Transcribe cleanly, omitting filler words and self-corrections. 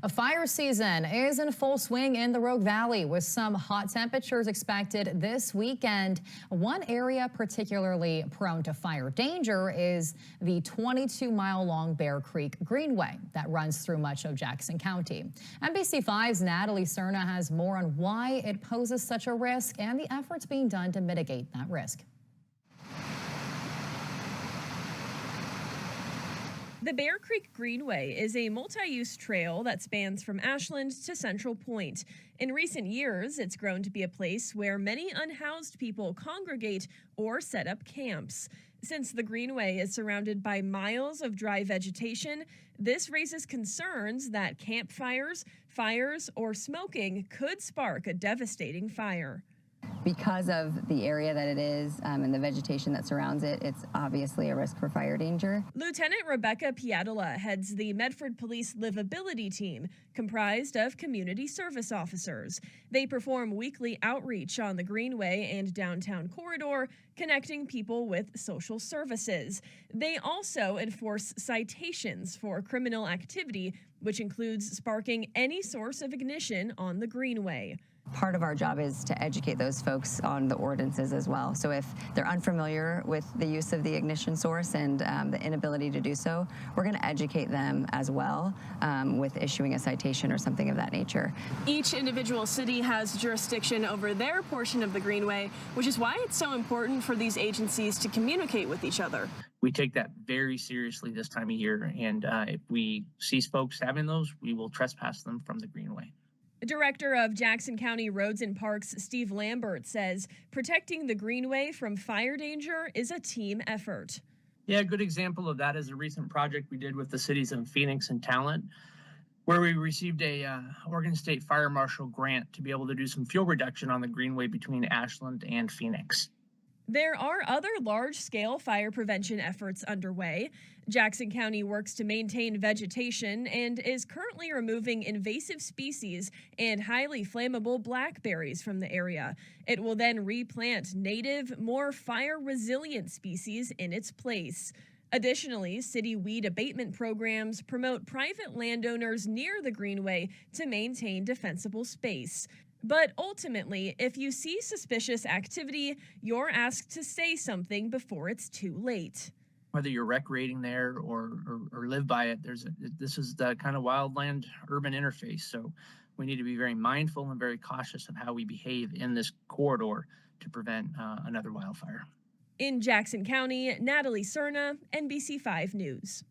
A fire season is in full swing in the Rogue Valley with some hot temperatures expected this weekend. One area particularly prone to fire danger is the 22-mile-long Bear Creek Greenway that runs through much of Jackson County. NBC5's Natalie Cerna has more on why it poses such a risk and the efforts being done to mitigate that risk. The Bear Creek Greenway is a multi-use trail that spans from Ashland to Central Point. In recent years, it's grown to be a place where many unhoused people congregate or set up camps. Since the Greenway is surrounded by miles of dry vegetation, this raises concerns that campfires, fires, or smoking could spark a devastating fire. Because of the area that it is and the vegetation that surrounds it, it's obviously a risk for fire danger. Lieutenant Rebecca Piatola heads the Medford Police Livability Team, comprised of community service officers. They perform weekly outreach on the Greenway and downtown corridor, connecting people with social services. They also enforce citations for criminal activity, which includes sparking any source of ignition on the Greenway. Part of our job is to educate those folks on the ordinances as well. So if they're unfamiliar with the use of the ignition source and the inability to do so, we're going to educate them as well with issuing a citation or something of that nature. Each individual city has jurisdiction over their portion of the Greenway, which is why it's so important for these agencies to communicate with each other. We take that very seriously this time of year, and if we see folks having those, we will trespass them from the Greenway. Director of Jackson County Roads and Parks, Steve Lambert, says protecting the Greenway from fire danger is a team effort. Yeah, a good example of that is a recent project we did with the cities of Phoenix and Talent, where we received a Oregon State Fire Marshal grant to be able to do some fuel reduction on the Greenway between Ashland and Phoenix. There are other large-scale fire prevention efforts underway. Jackson County works to maintain vegetation and is currently removing invasive species and highly flammable blackberries from the area. It will then replant native, more fire-resilient species in its place. Additionally, city weed abatement programs promote private landowners near the Greenway to maintain defensible space. But ultimately, if you see suspicious activity, you're asked to say something before it's too late. Whether you're recreating there or live by it, this is the kind of wildland urban interface. So we need to be very mindful and very cautious of how we behave in this corridor to prevent another wildfire. In Jackson County, Natalie Cerna, NBC5 News.